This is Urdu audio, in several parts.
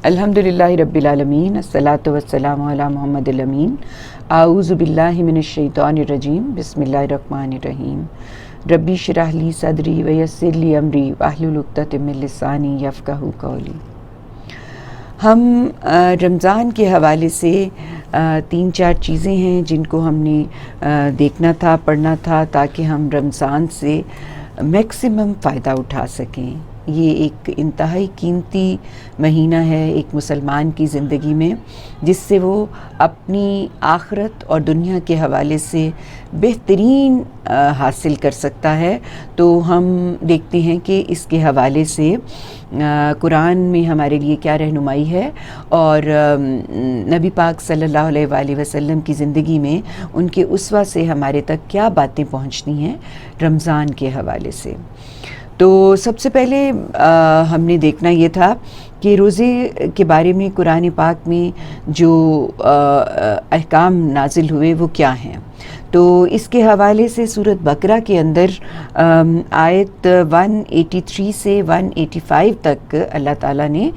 الحمدللہ رب العالمین، الصلاۃ والسلام علی محمد الامین، اعوذ باللہ من الشیطان الرجیم، بسم اللہ الرحمن الرحیم، ربی اشرح لی صدری ویسر لی امری واحلل عقدۃ من لسانی یفقہوا قولی۔ ہم رمضان کے حوالے سے 3-4 چیزیں ہیں جن کو ہم نے دیکھنا تھا، پڑھنا تھا، تاکہ ہم رمضان سے میکسیمم فائدہ اٹھا سکیں۔ یہ ایک انتہائی قیمتی مہینہ ہے ایک مسلمان کی زندگی میں، جس سے وہ اپنی آخرت اور دنیا کے حوالے سے بہترین حاصل کر سکتا ہے۔ تو ہم دیکھتے ہیں کہ اس کے حوالے سے قرآن میں ہمارے لیے کیا رہنمائی ہے، اور نبی پاک صلی اللہ علیہ وآلہ وسلم کی زندگی میں ان کے اسوہ سے ہمارے تک کیا باتیں پہنچتی ہیں رمضان کے حوالے سے۔ تو سب سے پہلے ہم نے دیکھنا یہ تھا کہ روزے کے بارے میں قرآن پاک میں جو احکام نازل ہوئے وہ کیا ہیں۔ تو اس کے حوالے سے سورۃ بقرہ کے اندر آیت 183 سے 185 تک اللہ تعالیٰ نے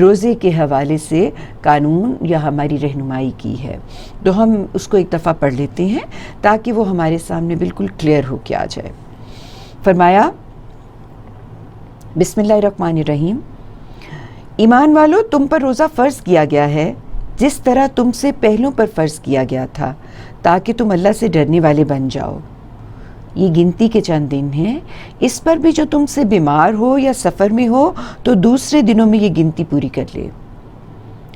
روزے کے حوالے سے قانون یا ہماری رہنمائی کی ہے۔ تو ہم اس کو ایک دفعہ پڑھ لیتے ہیں تاکہ وہ ہمارے سامنے بالکل کلیئر ہو کے آ جائے۔ فرمایا، بسم اللہ الرحمن الرحیم، ایمان والو، تم پر روزہ فرض کیا گیا ہے جس طرح تم سے پہلوں پر فرض کیا گیا تھا، تاکہ تم اللہ سے ڈرنے والے بن جاؤ۔ یہ گنتی کے چند دن ہیں، اس پر بھی جو تم سے بیمار ہو یا سفر میں ہو تو دوسرے دنوں میں یہ گنتی پوری کر لے،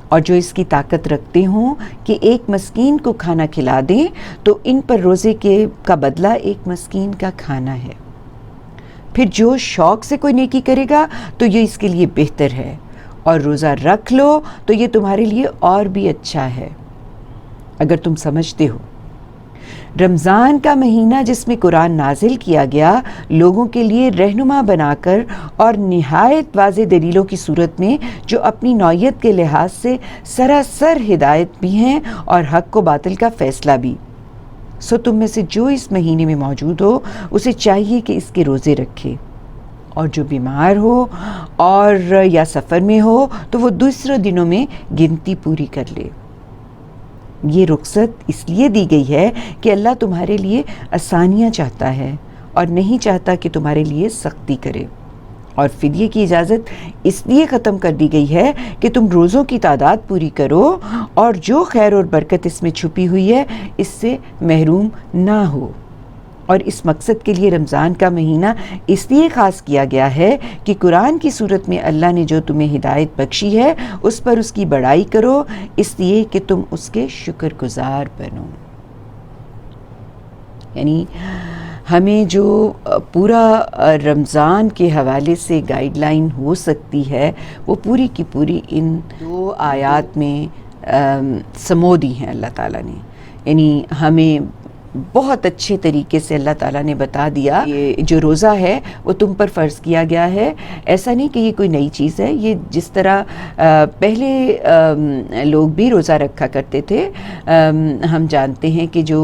اور جو اس کی طاقت رکھتے ہوں کہ ایک مسکین کو کھانا کھلا دیں تو ان پر روزے کا بدلہ ایک مسکین کا کھانا ہے۔ پھر جو شوق سے کوئی نیکی کرے گا تو یہ اس کے لیے بہتر ہے، اور روزہ رکھ لو تو یہ تمہارے لیے اور بھی اچھا ہے اگر تم سمجھتے ہو۔ رمضان کا مہینہ جس میں قرآن نازل کیا گیا، لوگوں کے لیے رہنما بنا کر اور نہایت واضح دلیلوں کی صورت میں، جو اپنی نوعیت کے لحاظ سے سراسر ہدایت بھی ہیں اور حق و باطل کا فیصلہ بھی۔ سو تم میں سے جو اس مہینے میں موجود ہو اسے چاہیے کہ اس کے روزے رکھے، اور جو بیمار ہو اور یا سفر میں ہو تو وہ دوسرے دنوں میں گنتی پوری کر لے۔ یہ رخصت اس لیے دی گئی ہے کہ اللہ تمہارے لیے آسانیاں چاہتا ہے اور نہیں چاہتا کہ تمہارے لیے سختی کرے، اور فدیے کی اجازت اس لیے ختم کر دی گئی ہے کہ تم روزوں کی تعداد پوری کرو اور جو خیر اور برکت اس میں چھپی ہوئی ہے اس سے محروم نہ ہو۔ اور اس مقصد کے لیے رمضان کا مہینہ اس لیے خاص کیا گیا ہے کہ قرآن کی صورت میں اللہ نے جو تمہیں ہدایت بخشی ہے اس پر اس کی بڑائی کرو، اس لیے کہ تم اس کے شکر گزار بنو۔ یعنی ہمیں جو پورا رمضان کے حوالے سے گائیڈ لائن ہو سکتی ہے وہ پوری کی پوری ان 2 آیات میں سمو دی ہیں اللہ تعالیٰ نے۔ یعنی ہمیں بہت اچھے طریقے سے اللہ تعالیٰ نے بتا دیا یہ جو روزہ ہے وہ تم پر فرض کیا گیا ہے۔ ایسا نہیں کہ یہ کوئی نئی چیز ہے، یہ جس طرح پہلے لوگ بھی روزہ رکھا کرتے تھے۔ ہم جانتے ہیں کہ جو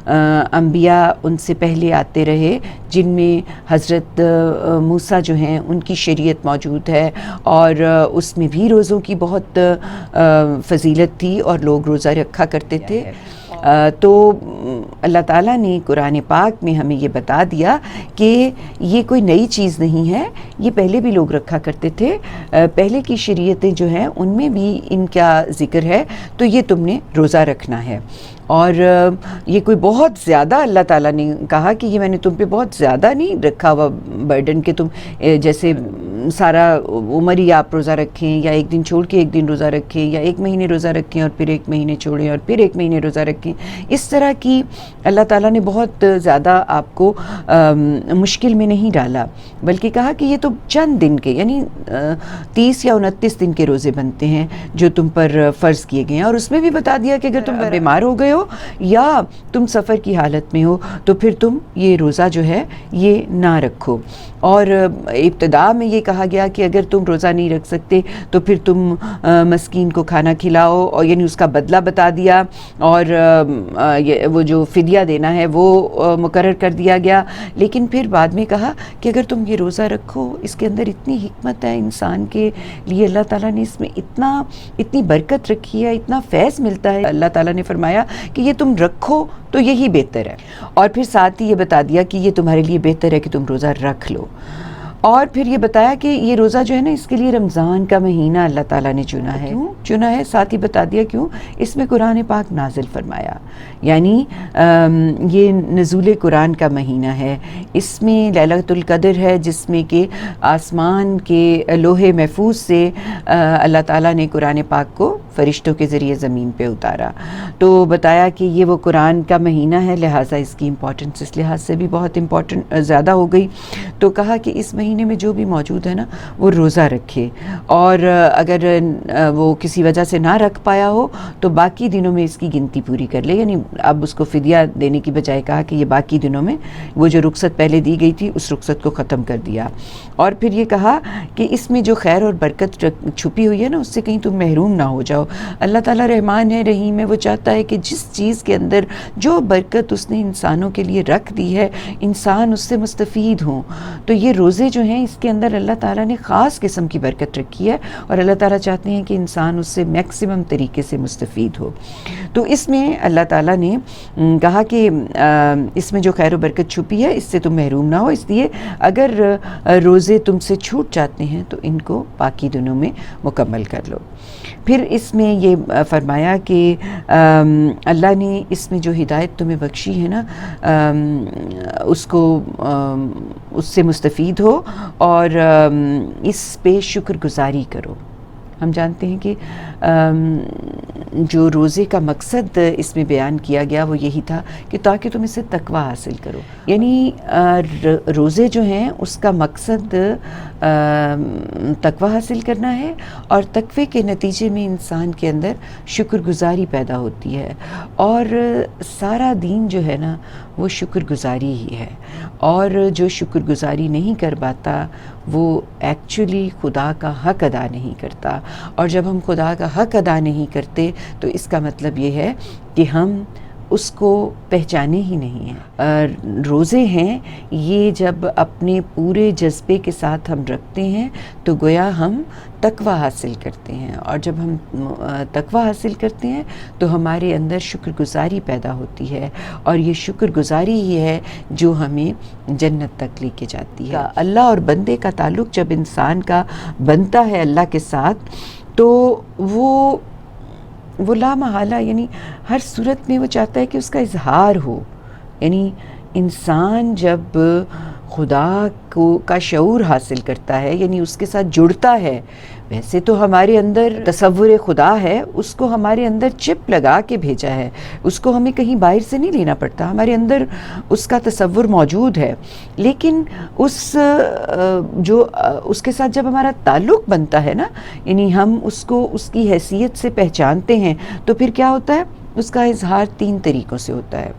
انبیاء ان سے پہلے آتے رہے، جن میں حضرت موسیٰ جو ہیں ان کی شریعت موجود ہے، اور اس میں بھی روزوں کی بہت فضیلت تھی اور لوگ روزہ رکھا کرتے تھے۔ تو اللہ تعالیٰ نے قرآن پاک میں ہمیں یہ بتا دیا کہ یہ کوئی نئی چیز نہیں ہے، یہ پہلے بھی لوگ رکھا کرتے تھے، پہلے کی شریعتیں جو ہیں ان میں بھی ان کا ذکر ہے، تو یہ تم نے روزہ رکھنا ہے۔ اور یہ کوئی بہت زیادہ اللہ تعالیٰ نے کہا کہ یہ میں نے تم پہ بہت زیادہ نہیں رکھا ہوا برڈن کہ تم جیسے سارا عمر ہی آپ روزہ رکھیں، یا ایک دن چھوڑ کے ایک دن روزہ رکھیں، یا 1 مہینے روزہ رکھیں اور پھر 1 مہینے چھوڑیں اور پھر 1 مہینے روزہ رکھیں۔ اس طرح کی اللہ تعالیٰ نے بہت زیادہ آپ کو مشکل میں نہیں ڈالا، بلکہ کہا کہ یہ تو چند دن کے، یعنی 30 یا 29 دن کے روزے بنتے ہیں جو تم پر فرض کیے گئے ہیں، اور اس میں بھی بتا دیا کہ اگر تم بیمار ہو گئے ہو ہو یا تم سفر کی حالت میں ہو تو پھر تم یہ روزہ جو ہے یہ نہ رکھو. اور ابتدا میں یہ کہا گیا کہ اگر تم روزہ نہیں رکھ سکتے تو پھر تم مسکین کو کھانا کھلاؤ، اور یعنی اس کا بدلہ بتا دیا، اور وہ جو فدیہ دینا ہے وہ مقرر کر دیا گیا. لیکن پھر بعد میں کہا کہ اگر تم یہ روزہ رکھو، اس کے اندر اتنی حکمت ہے انسان کے لیے، اللہ تعالیٰ نے اس میں اتنی برکت رکھی ہے، اتنا فیض ملتا ہے. اللہ تعالیٰ نے فرمایا کہ یہ تم رکھو تو یہی بہتر ہے، اور پھر ساتھ ہی یہ بتا دیا کہ یہ تمہارے لیے بہتر ہے کہ تم روزہ رکھ لو. اور پھر یہ بتایا کہ یہ روزہ جو ہے نا، اس کے لیے رمضان کا مہینہ اللہ تعالیٰ نے چنا ہے. کیوں چنا ہے؟ ساتھ ہی بتا دیا کیوں. اس میں قرآن پاک نازل فرمایا، یعنی یہ نزول قرآن کا مہینہ ہے. اس میں لیلۃ القدر ہے، جس میں کہ آسمان کے لوح محفوظ سے اللہ تعالیٰ نے قرآن پاک کو فرشتوں کے ذریعے زمین پہ اتارا. تو بتایا کہ یہ وہ قرآن کا مہینہ ہے، لہٰذا اس کی امپورٹنس اس لحاظ سے بھی بہت زیادہ ہو گئی. تو کہا کہ اس مہینے میں جو بھی موجود ہے نا وہ روزہ رکھے، اور اگر وہ کسی وجہ سے نہ رکھ پایا ہو تو باقی دنوں میں اس کی گنتی پوری کر لے. یعنی اب اس کو فدیہ دینے کی بجائے کہا کہ یہ باقی دنوں میں وہ جو رخصت پہلے دی گئی تھی اس رخصت کو ختم کر دیا. اور پھر یہ کہا کہ اس میں جو خیر اور برکت چھپی ہوئی ہے نا، اس سے کہیں تم محروم نہ ہو جاؤ. اللہ تعالیٰ رحمان ہے، رحیم ہے، وہ چاہتا ہے کہ جس چیز کے اندر جو برکت اس نے انسانوں کے لیے رکھ دی ہے، انسان اس سے مستفید ہوں. تو یہ روزے جو ہیں، اس کے اندر اللہ تعالیٰ نے خاص قسم کی برکت رکھی ہے، اور اللہ تعالیٰ چاہتے ہیں کہ انسان اس سے میکسیمم طریقے سے مستفید ہو. تو اس میں اللہ تعالیٰ نے کہا کہ اس میں جو خیر و برکت چھپی ہے، اس سے تم محروم نہ ہو، اس لیے اگر روزے تم سے چھوٹ جاتے ہیں تو ان کو باقی دنوں میں مکمل کر لو. پھر اس میں یہ فرمایا کہ اللہ نے اس میں جو ہدایت تمہیں بخشی ہے نا، اس کو اس سے مستفید ہو، اور اس پہ شکر گزاری کرو. ہم جانتے ہیں کہ جو روزے کا مقصد اس میں بیان کیا گیا وہ یہی تھا کہ تاکہ تم اس سے تقوی حاصل کرو. یعنی روزے جو ہیں اس کا مقصد تقوی حاصل کرنا ہے، اور تقوی کے نتیجے میں انسان کے اندر شکر گزاری پیدا ہوتی ہے. اور سارا دین جو ہے نا وہ شکر گزاری ہی ہے، اور جو شکر گزاری نہیں کر پاتا وہ ایکچولی خدا کا حق ادا نہیں کرتا. اور جب ہم خدا کا حق ادا نہیں کرتے تو اس کا مطلب یہ ہے کہ ہم اس کو پہچانے ہی نہیں ہیں. روزے ہیں یہ جب اپنے پورے جذبے کے ساتھ ہم رکھتے ہیں تو گویا ہم تقوی حاصل کرتے ہیں، اور جب ہم تقوی حاصل کرتے ہیں تو ہمارے اندر شکر گزاری پیدا ہوتی ہے، اور یہ شکر گزاری ہی ہے جو ہمیں جنت تک لے کے جاتی ہے. اللہ اور بندے کا تعلق جب انسان کا بنتا ہے اللہ کے ساتھ تو وہ لا محالہ، یعنی ہر صورت میں وہ چاہتا ہے کہ اس کا اظہار ہو. یعنی انسان جب خدا کا شعور حاصل کرتا ہے، یعنی اس کے ساتھ جڑتا ہے، ویسے تو ہمارے اندر تصور خدا ہے، اس کو ہمارے اندر چپ لگا کے بھیجا ہے، اس کو ہمیں کہیں باہر سے نہیں لینا پڑتا، ہمارے اندر اس کا تصور موجود ہے. لیکن اس کے ساتھ جب ہمارا تعلق بنتا ہے نا، یعنی ہم اس کو اس کی حیثیت سے پہچانتے ہیں، تو پھر کیا ہوتا ہے؟ اس کا اظہار 3 طریقوں سے ہوتا ہے.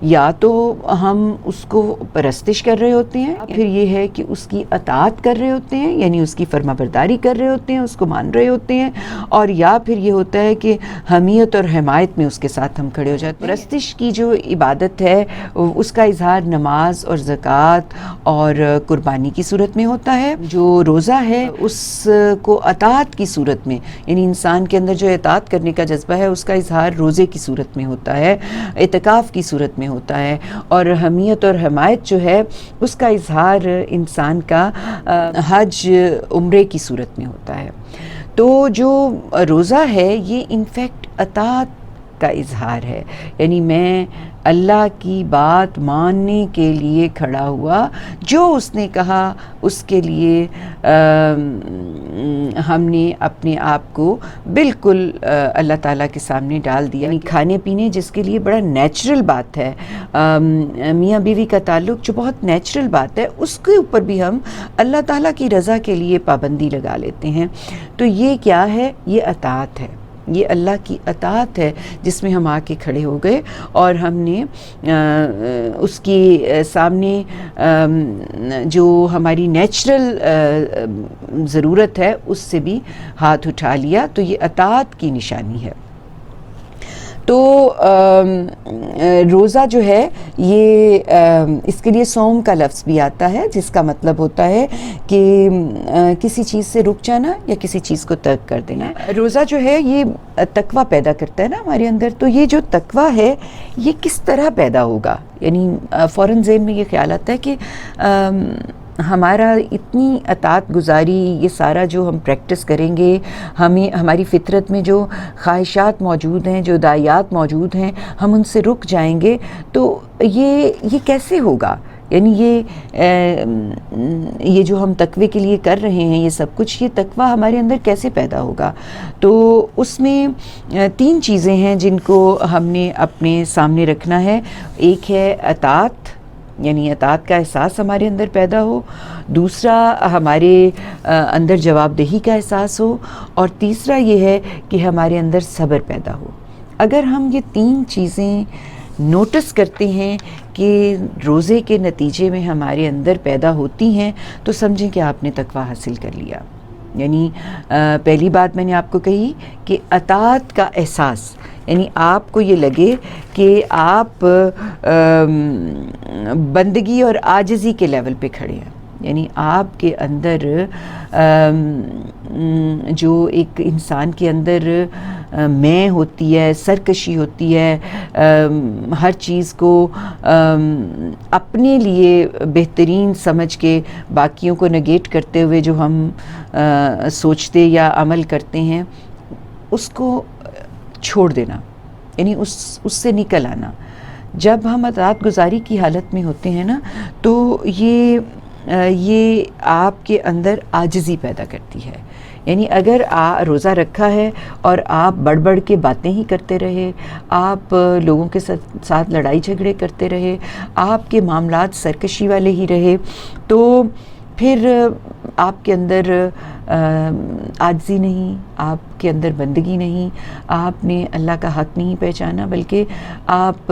یا تو ہم اس کو پرستش کر رہے ہوتے ہیں، پھر یہ ہے کہ اس کی اطاعت کر رہے ہوتے ہیں، یعنی اس کی فرما برداری کر رہے ہوتے ہیں، اس کو مان رہے ہوتے ہیں، اور یا پھر یہ ہوتا ہے کہ حمیت اور حمایت میں اس کے ساتھ ہم کھڑے ہو جاتے ہیں. پرستش کی جو عبادت ہے اس کا اظہار نماز اور زکوٰۃ اور قربانی کی صورت میں ہوتا ہے. جو روزہ ہے اس کو اطاعت کی صورت میں، یعنی انسان کے اندر جو اطاعت کرنے کا جذبہ ہے اس کا اظہار روزے کی صورت میں ہوتا ہے، اعتکاف کی صورت میں ہوتا ہے. اور حمیت اور حمایت جو ہے اس کا اظہار انسان کا حج عمرے کی صورت میں ہوتا ہے. تو جو روزہ ہے یہ انفیکٹ اطاعت کا اظہار ہے، یعنی میں اللہ کی بات ماننے کے لیے کھڑا ہوا، جو اس نے کہا اس کے لیے ہم نے اپنے آپ کو بالکل اللہ تعالیٰ کے سامنے ڈال دیا. یعنی کھانے پینے جس کے لیے بڑا نیچرل بات ہے، میاں بیوی کا تعلق جو بہت نیچرل بات ہے، اس کے اوپر بھی ہم اللہ تعالیٰ کی رضا کے لیے پابندی لگا لیتے ہیں. تو یہ کیا ہے؟ یہ اطاعت ہے. یہ اللہ کی اطاعت ہے جس میں ہم آ کے کھڑے ہو گئے اور ہم نے اس کے سامنے جو ہماری نیچرل ضرورت ہے اس سے بھی ہاتھ اٹھا لیا. تو یہ اطاعت کی نشانی ہے. تو روزہ جو ہے یہ اس کے لیے صوم کا لفظ بھی آتا ہے جس کا مطلب ہوتا ہے کہ کسی چیز سے رک جانا یا کسی چیز کو ترک کر دینا. روزہ جو ہے یہ تقویٰ پیدا کرتا ہے نا ہمارے اندر. تو یہ جو تقویٰ ہے یہ کس طرح پیدا ہوگا؟ یعنی فوراً ذہن میں یہ خیال آتا ہے کہ ہمارا اتنی اطاعت گزاری یہ سارا جو ہم پریکٹس کریں گے، ہماری فطرت میں جو خواہشات موجود ہیں، جو دائیات موجود ہیں، ہم ان سے رک جائیں گے تو یہ کیسے ہوگا؟ یعنی یہ جو ہم تقوی کے لیے کر رہے ہیں یہ سب کچھ، یہ تقوی ہمارے اندر کیسے پیدا ہوگا؟ تو اس میں 3 چیزیں ہیں جن کو ہم نے اپنے سامنے رکھنا ہے. ایک ہے اطاعت، یعنی اطاعت کا احساس ہمارے اندر پیدا ہو. دوسرا ہمارے اندر جواب دہی کا احساس ہو. اور تیسرا یہ ہے کہ ہمارے اندر صبر پیدا ہو. اگر ہم یہ 3 چیزیں نوٹس کرتے ہیں کہ روزے کے نتیجے میں ہمارے اندر پیدا ہوتی ہیں تو سمجھیں کہ آپ نے تقویٰ حاصل کر لیا. یعنی پہلی بات میں نے آپ کو کہی کہ اطاعت کا احساس، یعنی آپ کو یہ لگے کہ آپ بندگی اور عاجزی کے لیول پہ کھڑے ہیں. یعنی آپ کے اندر جو ایک انسان کے اندر میں ہوتی ہے، سرکشی ہوتی ہے، ہر چیز کو اپنے لیے بہترین سمجھ کے باقیوں کو نگیٹ کرتے ہوئے جو ہم سوچتے یا عمل کرتے ہیں اس کو چھوڑ دینا، یعنی اس سے نکل آنا. جب ہم اطاعت گزاری کی حالت میں ہوتے ہیں نا تو یہ آپ کے اندر عاجزی پیدا کرتی ہے. یعنی اگر روزہ رکھا ہے اور آپ بڑھ بڑھ کے باتیں ہی کرتے رہے، آپ لوگوں کے ساتھ لڑائی جھگڑے کرتے رہے، آپ کے معاملات سرکشی والے ہی رہے، تو پھر آپ کے اندر عاجزی نہیں، آپ کے اندر بندگی نہیں، آپ نے اللہ کا حق نہیں پہچانا، بلکہ آپ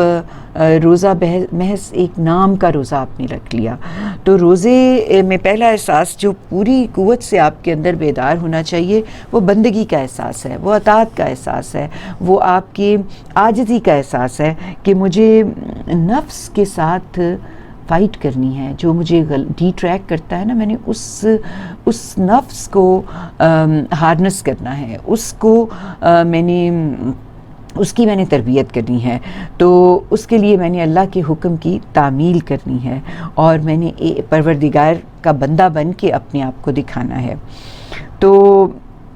روزہ محض ایک نام کا روزہ آپ نے رکھ لیا. تو روزے میں پہلا احساس جو پوری قوت سے آپ کے اندر بیدار ہونا چاہیے وہ بندگی کا احساس ہے، وہ اطاعت کا احساس ہے، وہ آپ کی عاجزی کا احساس ہے کہ مجھے نفس کے ساتھ فائٹ کرنی ہے. جو مجھے ڈی ٹریک کرتا ہے نا، میں نے اس نفس کو ہارنس کرنا ہے، اس کی میں نے تربیت کرنی ہے. تو اس کے لیے میں نے اللہ کے حکم کی تعمیل کرنی ہے اور میں نے پروردگار کا بندہ بن کے اپنے آپ کو دکھانا ہے. تو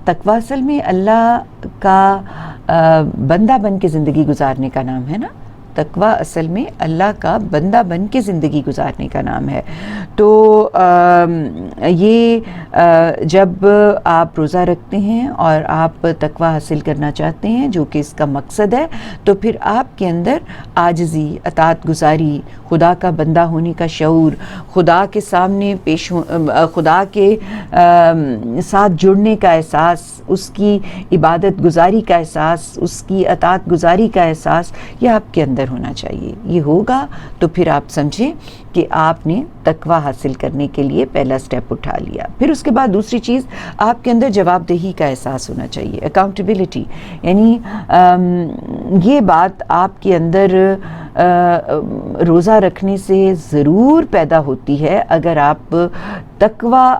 تقویٰ اصل میں اللہ کا بندہ بن کے زندگی گزارنے کا نام ہے نا. تقویٰ اصل میں اللہ کا بندہ بن کے زندگی گزارنے کا نام ہے. تو یہ جب آپ روزہ رکھتے ہیں اور آپ تقویٰ حاصل کرنا چاہتے ہیں جو کہ اس کا مقصد ہے، تو پھر آپ کے اندر عاجزی، اطاعت گزاری، خدا کا بندہ ہونے کا شعور، خدا کے سامنے خدا کے ساتھ جڑنے کا احساس، اس کی عبادت گزاری کا احساس، اس کی اطاعت گزاری کا احساس، یہ آپ کے اندر ہونا چاہیے. یہ ہوگا تو پھر آپ سمجھیں کہ آپ نے تقویٰ حاصل کرنے کے لیے پہلا سٹیپ اٹھا لیا. پھر اس کے بعد دوسری چیز آپ کے اندر جواب دہی کا احساس ہونا چاہیے، اکاؤنٹیبلٹی. یعنی یہ بات آپ کے اندر روزہ رکھنے سے ضرور پیدا ہوتی ہے اگر آپ تقویٰ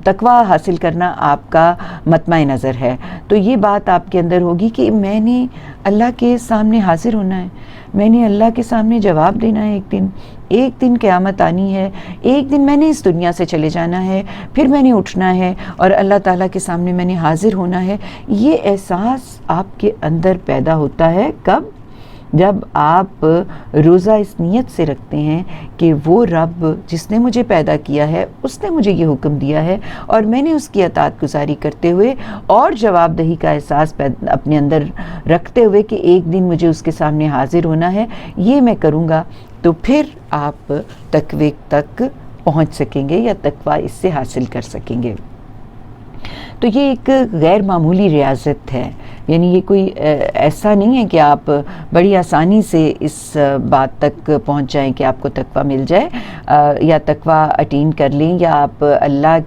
تقویٰ حاصل کرنا آپ کا مطمع نظر ہے. تو یہ بات آپ کے اندر ہوگی کہ میں نے اللہ کے سامنے حاضر ہونا ہے، میں نے اللہ کے سامنے جواب دینا ہے. ایک دن قیامت آنی ہے، ایک دن میں نے اس دنیا سے چلے جانا ہے، پھر میں نے اٹھنا ہے اور اللہ تعالیٰ کے سامنے میں نے حاضر ہونا ہے. یہ احساس آپ کے اندر پیدا ہوتا ہے کب؟ جب آپ روزہ اس نیت سے رکھتے ہیں کہ وہ رب جس نے مجھے پیدا کیا ہے اس نے مجھے یہ حکم دیا ہے اور میں نے اس کی اطاعت گزاری کرتے ہوئے اور جواب دہی کا احساس اپنے اندر رکھتے ہوئے کہ ایک دن مجھے اس کے سامنے حاضر ہونا ہے، یہ میں کروں گا. تو پھر آپ تقوی تک پہنچ سکیں گے یا تقوی اس سے حاصل کر سکیں گے. تو یہ ایک غیر معمولی ریاضت ہے، یعنی یہ کوئی ایسا نہیں ہے کہ آپ بڑی آسانی سے اس بات تک پہنچ جائیں کہ آپ کو تقویٰ مل جائے یا تقویٰ اٹین کر لیں، یا آپ اللہ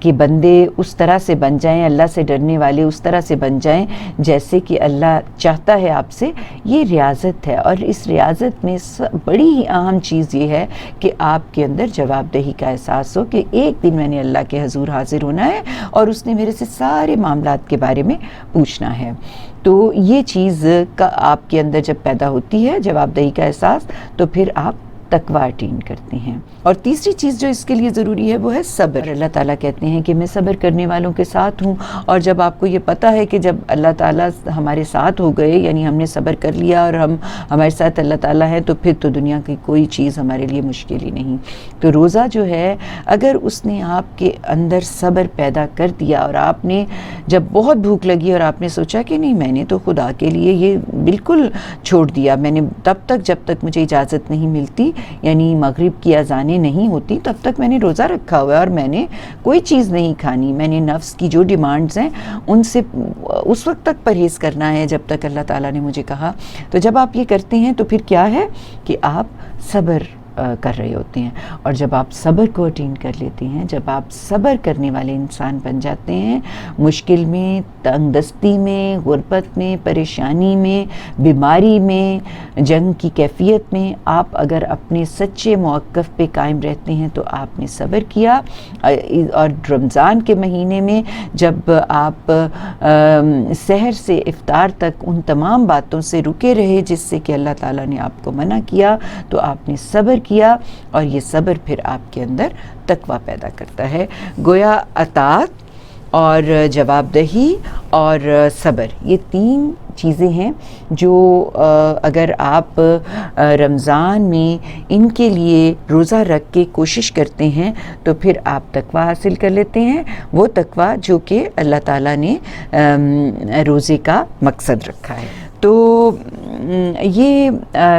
کے بندے اس طرح سے بن جائیں، اللہ سے ڈرنے والے اس طرح سے بن جائیں جیسے کہ اللہ چاہتا ہے آپ سے۔ یہ ریاضت ہے، اور اس ریاضت میں بڑی ہی اہم چیز یہ ہے کہ آپ کے اندر جواب دہی کا احساس ہو کہ ایک دن میں نے اللہ کے حضور حاضر ہونا ہے اور اس نے میرے سے سارے معاملات کے بارے میں پوچھنا ہے۔ تو یہ چیز کا آپ کے اندر جب پیدا ہوتی ہے جواب دہی کا احساس، تو پھر آپ تقویٰ اٹین کرتے ہیں۔ اور تیسری چیز جو اس کے لیے ضروری ہے وہ ہے صبر۔ اللہ تعالیٰ کہتے ہیں کہ میں صبر کرنے والوں کے ساتھ ہوں، اور جب آپ کو یہ پتہ ہے کہ جب اللہ تعالیٰ ہمارے ساتھ ہو گئے، یعنی ہم نے صبر کر لیا اور ہمارے ساتھ اللہ تعالیٰ ہے، تو پھر تو دنیا کی کوئی چیز ہمارے لیے مشکل ہی نہیں۔ تو روزہ جو ہے، اگر اس نے آپ کے اندر صبر پیدا کر دیا، اور آپ نے جب بہت بھوک لگی اور آپ نے سوچا کہ نہیں، میں نے تو خدا کے لیے یہ بالکل چھوڑ دیا، میں نے تب تک جب تک مجھے اجازت نہیں ملتی، یعنی مغرب کی اذانیں نہیں ہوتی، تب تک میں نے روزہ رکھا ہوا ہے اور میں نے کوئی چیز نہیں کھانی، میں نے نفس کی جو ڈیمانڈز ہیں ان سے اس وقت تک پرہیز کرنا ہے جب تک اللہ تعالیٰ نے مجھے کہا۔ تو جب آپ یہ کرتے ہیں تو پھر کیا ہے کہ آپ صبر کر رہے ہوتے ہیں، اور جب آپ صبر کو اٹین کر لیتے ہیں، جب آپ صبر کرنے والے انسان بن جاتے ہیں، مشکل میں، تنگ دستی میں، غربت میں، پریشانی میں، بیماری میں، جنگ کی کیفیت میں، آپ اگر اپنے سچے موقف پہ قائم رہتے ہیں تو آپ نے صبر کیا۔ اور رمضان کے مہینے میں جب آپ سحر سے افطار تک ان تمام باتوں سے رکے رہے جس سے کہ اللہ تعالیٰ نے آپ کو منع کیا، تو آپ نے صبر کیا، اور یہ صبر پھر آپ کے اندر تقویٰ پیدا کرتا ہے۔ گویا اطاعت اور جواب دہی اور صبر، یہ تین چیزیں ہیں جو اگر آپ رمضان میں ان کے لیے روزہ رکھ کے کوشش کرتے ہیں تو پھر آپ تقویٰ حاصل کر لیتے ہیں، وہ تقویٰ جو کہ اللہ تعالیٰ نے روزے کا مقصد رکھا ہے۔ تو یہ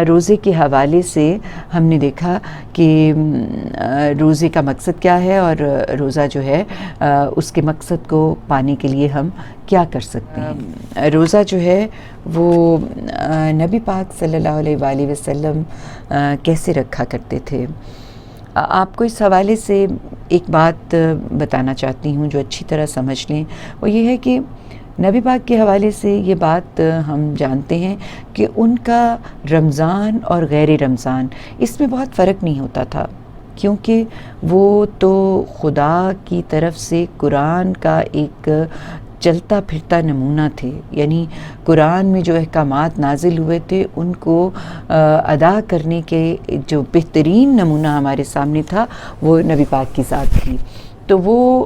روزے کے حوالے سے ہم نے دیکھا کہ روزے کا مقصد کیا ہے، اور روزہ جو ہے اس کے مقصد کو پانے کے لیے ہم کیا کر سکتے ہیں۔ روزہ جو ہے وہ نبی پاک صلی اللہ علیہ وآلہ وسلم کیسے رکھا کرتے تھے۔ آپ کو اس حوالے سے ایک بات بتانا چاہتی ہوں جو اچھی طرح سمجھ لیں، وہ یہ ہے کہ نبی پاک کے حوالے سے یہ بات ہم جانتے ہیں کہ ان کا رمضان اور غیر رمضان اس میں بہت فرق نہیں ہوتا تھا، کیونکہ وہ تو خدا کی طرف سے قرآن کا ایک چلتا پھرتا نمونہ تھے، یعنی قرآن میں جو احکامات نازل ہوئے تھے ان کو ادا کرنے کے جو بہترین نمونہ ہمارے سامنے تھا وہ نبی پاک کی ذات تھی۔ تو وہ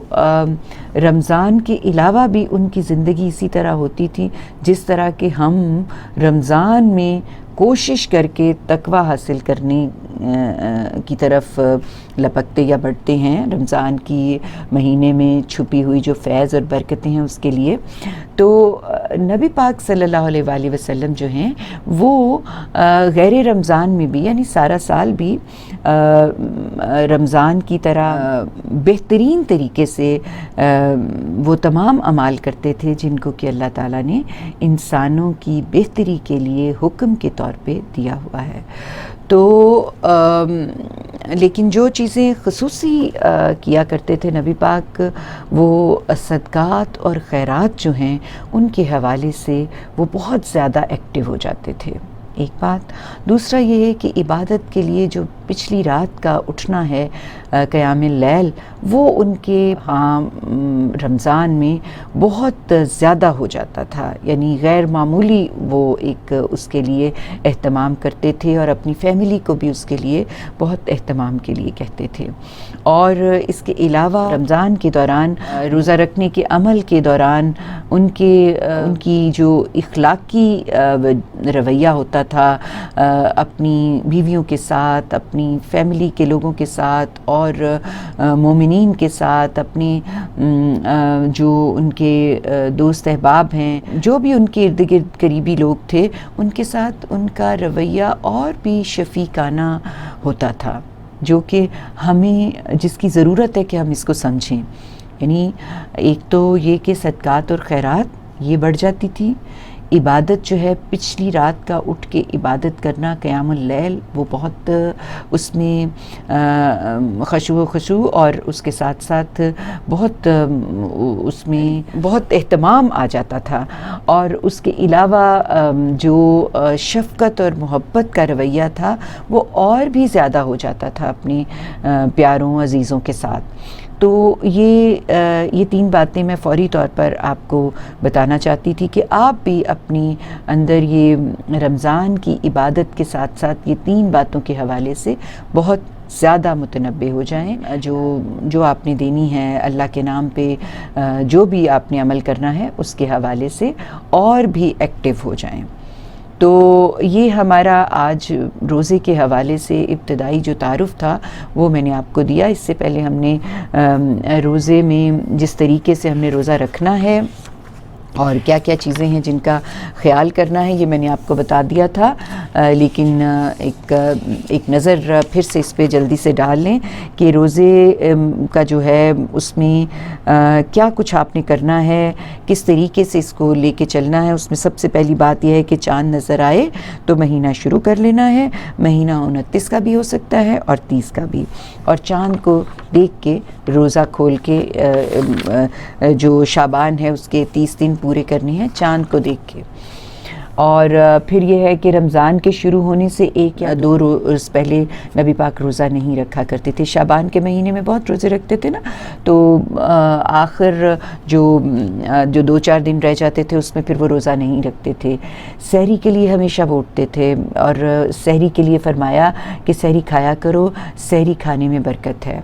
رمضان کے علاوہ بھی ان کی زندگی اسی طرح ہوتی تھی جس طرح کہ ہم رمضان میں کوشش کر کے تقویٰ حاصل کرنے کی طرف لپکتے یا بڑھتے ہیں، رمضان کی مہینے میں چھپی ہوئی جو فیض اور برکتیں ہیں اس کے لیے۔ تو نبی پاک صلی اللہ علیہ وآلہ وسلم جو ہیں وہ غیر رمضان میں بھی، یعنی سارا سال بھی رمضان کی طرح بہترین طریقے سے وہ تمام اعمال کرتے تھے جن کو کہ اللہ تعالیٰ نے انسانوں کی بہتری کے لیے حکم کے طور پہ دیا ہوا ہے۔ تو لیکن جو چیزیں خصوصی کیا کرتے تھے نبی پاک، وہ صدقات اور خیرات جو ہیں ان کے حوالے سے وہ بہت زیادہ ایکٹیو ہو جاتے تھے، ایک بات۔ دوسرا یہ ہے کہ عبادت کے لیے جو پچھلی رات کا اٹھنا ہے، قیام اللیل، وہ ان کے رمضان میں بہت زیادہ ہو جاتا تھا، یعنی غیر معمولی وہ ایک اس کے لیے اہتمام کرتے تھے، اور اپنی فیملی کو بھی اس کے لیے بہت اہتمام کے لیے کہتے تھے۔ اور اس کے علاوہ رمضان کے دوران روزہ رکھنے کے عمل کے دوران ان کی جو اخلاقی رویہ ہوتا تھا اپنی بیویوں کے ساتھ، اپنی فیملی کے لوگوں کے ساتھ اور مومنین کے ساتھ، اپنے جو ان کے دوست احباب ہیں، جو بھی ان کے ارد گرد قریبی لوگ تھے، ان کے ساتھ ان کا رویہ اور بھی شفیقانہ ہوتا تھا، جو کہ ہمیں جس کی ضرورت ہے کہ ہم اس کو سمجھیں، یعنی ایک تو یہ کہ صدقات اور خیرات یہ بڑھ جاتی تھی، عبادت جو ہے پچھلی رات کا اٹھ کے عبادت کرنا، قیام اللیل، وہ بہت اس میں خشوع اور اس کے ساتھ ساتھ بہت اس میں بہت اہتمام آ جاتا تھا، اور اس کے علاوہ جو شفقت اور محبت کا رویہ تھا وہ اور بھی زیادہ ہو جاتا تھا اپنی پیاروں عزیزوں کے ساتھ۔ تو یہ تین باتیں میں فوری طور پر آپ کو بتانا چاہتی تھی کہ آپ بھی اپنی اندر یہ رمضان کی عبادت کے ساتھ ساتھ یہ تین باتوں کے حوالے سے بہت زیادہ متنبع ہو جائیں، جو آپ نے دینی ہے اللہ کے نام پہ، جو بھی آپ نے عمل کرنا ہے اس کے حوالے سے اور بھی ایکٹیو ہو جائیں۔ تو یہ ہمارا آج روزے کے حوالے سے ابتدائی جو تعارف تھا وہ میں نے آپ کو دیا۔ اس سے پہلے ہم نے روزے میں جس طریقے سے ہم نے روزہ رکھنا ہے اور کیا کیا چیزیں ہیں جن کا خیال کرنا ہے یہ میں نے آپ کو بتا دیا تھا، لیکن ایک نظر پھر سے اس پہ جلدی سے ڈال لیں کہ روزے کا جو ہے اس میں کیا کچھ آپ نے کرنا ہے، کس طریقے سے اس کو لے کے چلنا ہے۔ اس میں سب سے پہلی بات یہ ہے کہ چاند نظر آئے تو مہینہ شروع کر لینا ہے، مہینہ 29 کا بھی ہو سکتا ہے اور 30 کا بھی، اور چاند کو دیکھ کے روزہ کھول کے جو شعبان ہے اس کے 30 دن پورے کرنے ہیں چاند کو دیکھ کے۔ اور پھر یہ ہے کہ رمضان کے شروع ہونے سے 1 یا 2 روز پہلے نبی پاک روزہ نہیں رکھا کرتے تھے۔ شعبان کے مہینے میں بہت روزے رکھتے تھے نا، تو آخر جو 2-4 دن رہ جاتے تھے اس میں پھر وہ روزہ نہیں رکھتے تھے۔ سحری کے لیے ہمیشہ اٹھتے تھے اور سحری کے لیے فرمایا کہ سحری کھایا کرو، سحری کھانے میں برکت ہے۔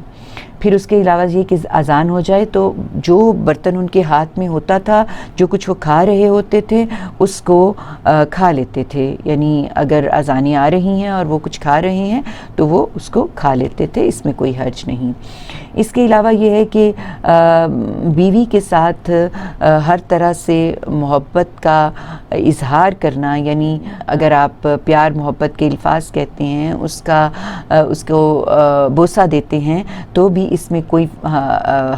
پھر اس کے علاوہ یہ کہ اذان ہو جائے تو جو برتن ان کے ہاتھ میں ہوتا تھا، جو کچھ وہ کھا رہے ہوتے تھے اس کو کھا لیتے تھے، یعنی اگر اذانیں آ رہی ہیں اور وہ کچھ کھا رہے ہیں تو وہ اس کو کھا لیتے تھے، اس میں کوئی حرج نہیں۔ اس کے علاوہ یہ ہے کہ بیوی کے ساتھ ہر طرح سے محبت کا اظہار کرنا، یعنی اگر آپ پیار محبت کے الفاظ کہتے ہیں، اس کو بوسہ دیتے ہیں تو بھی اس میں کوئی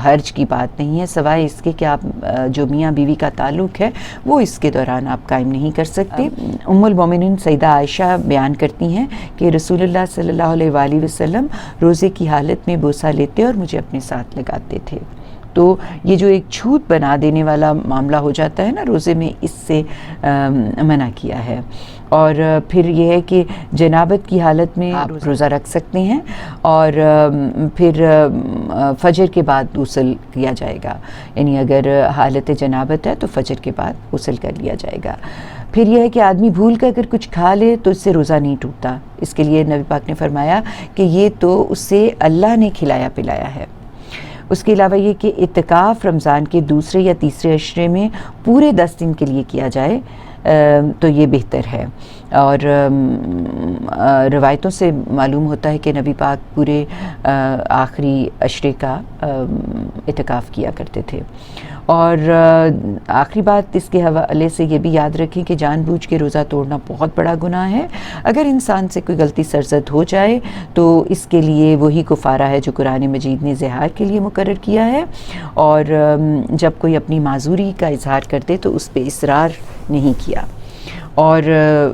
حرج کی بات نہیں ہے، سوائے اس کے کہ آپ جو میاں بیوی کا تعلق ہے وہ اس کے دوران آپ قائم نہیں کر سکتے۔ ام المومنین سیدہ عائشہ بیان کرتی ہیں کہ رسول اللہ صلی اللہ علیہ وآلہ وسلم روزے کی حالت میں بوسہ لیتے اور مجھے اپنے ساتھ لگاتے تھے۔ تو یہ جو ایک چھوت بنا دینے والا معاملہ ہو جاتا ہے نا روزے میں، اس سے منع کیا ہے۔ اور پھر یہ ہے کہ جنابت کی حالت میں آپ روزہ رکھ سکتے ہیں، اور پھر فجر کے بعد غسل کیا جائے گا، یعنی اگر حالت جنابت ہے تو فجر کے بعد غسل کر لیا جائے گا۔ پھر یہ ہے کہ آدمی بھول کر اگر کچھ کھا لے تو اس سے روزہ نہیں ٹوٹتا، اس کے لیے نبی پاک نے فرمایا کہ یہ تو اسے اللہ نے کھلایا پلایا ہے۔ اس کے علاوہ یہ کہ اعتکاف رمضان کے دوسرے یا تیسرے عشرے میں پورے 10 دن کے لیے کیا جائے تو یہ بہتر ہے، اور روایتوں سے معلوم ہوتا ہے کہ نبی پاک پورے آخری عشرے کا اعتکاف کیا کرتے تھے۔ اور آخری بات اس کے حوالے سے یہ بھی یاد رکھیں کہ جان بوجھ کے روزہ توڑنا بہت بڑا گناہ ہے۔ اگر انسان سے کوئی غلطی سرزد ہو جائے تو اس کے لیے وہی کفارہ ہے جو قرآن مجید نے زہار کے لیے مقرر کیا ہے، اور جب کوئی اپنی معذوری کا اظہار کرتے تو اس پہ اصرار نہیں کیا۔ اور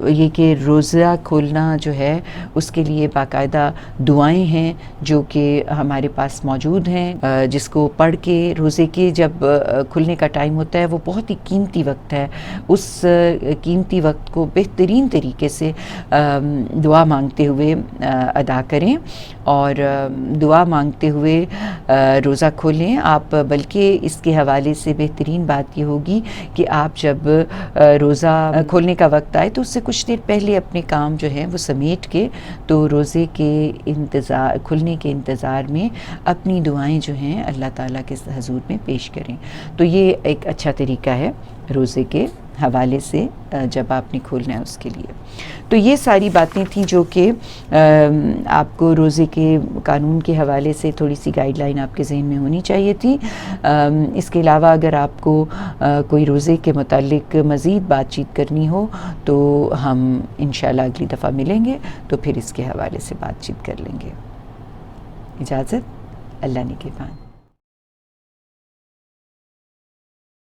یہ کہ روزہ کھولنا جو ہے اس کے لیے باقاعدہ دعائیں ہیں جو کہ ہمارے پاس موجود ہیں، جس کو پڑھ کے روزے کے جب کھلنے کا ٹائم ہوتا ہے وہ بہت ہی قیمتی وقت ہے، اس قیمتی وقت کو بہترین طریقے سے دعا مانگتے ہوئے ادا کریں، اور دعا مانگتے ہوئے روزہ کھولیں آپ۔ بلکہ اس کے حوالے سے بہترین بات یہ ہوگی کہ آپ جب روزہ کھولنے کا وقت آئے تو اس سے کچھ دیر پہلے اپنے کام جو ہیں وہ سمیٹ کے تو روزے کے انتظار کھلنے کے انتظار میں اپنی دعائیں جو ہیں اللہ تعالیٰ کے حضور میں پیش کریں۔ تو یہ ایک اچھا طریقہ ہے روزے کے حوالے سے جب آپ نے کھولنا ہے اس کے لیے۔ تو یہ ساری باتیں تھیں جو کہ آپ کو روزے کے قانون کے حوالے سے تھوڑی سی گائیڈ لائن آپ کے ذہن میں ہونی چاہیے تھی۔ اس کے علاوہ اگر آپ کو کوئی روزے کے متعلق مزید بات چیت کرنی ہو تو ہم انشاءاللہ اگلی دفعہ ملیں گے تو پھر اس کے حوالے سے بات چیت کر لیں گے۔ اجازت، اللہ نگہبان۔